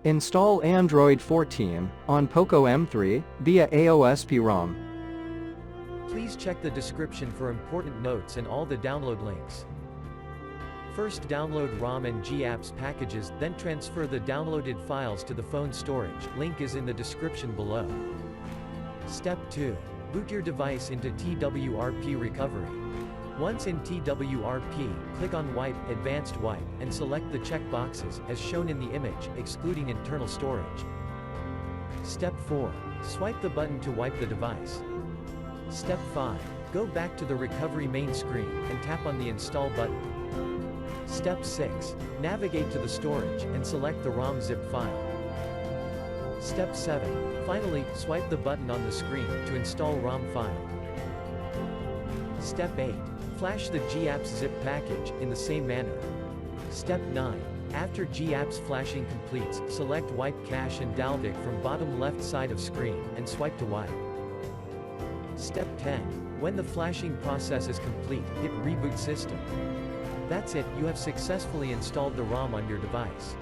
Install Android 14 on Poco M3 via AOSP ROM. Please check the description for important notes and all the download links. First download ROM and GApps packages, then transfer the downloaded files to the phone storage. Link is in the description below. Step 2. Boot your device into TWRP recovery. Once in TWRP, click on Wipe, Advanced Wipe, and select the check boxes, as shown in the image, excluding internal storage. Step 4. Swipe the button to wipe the device. Step 5. Go back to the recovery main screen, and tap on the Install button. Step 6. Navigate to the storage, and select the ROM zip file. Step 7. Finally, swipe the button on the screen to install ROM file. Step 8. Flash the GApps zip package, in the same manner. Step 9. After GApps flashing completes, select Wipe Cache and Dalvik from bottom left side of screen, and swipe to wipe. Step 10. When the flashing process is complete, hit Reboot System. That's it, you have successfully installed the ROM on your device.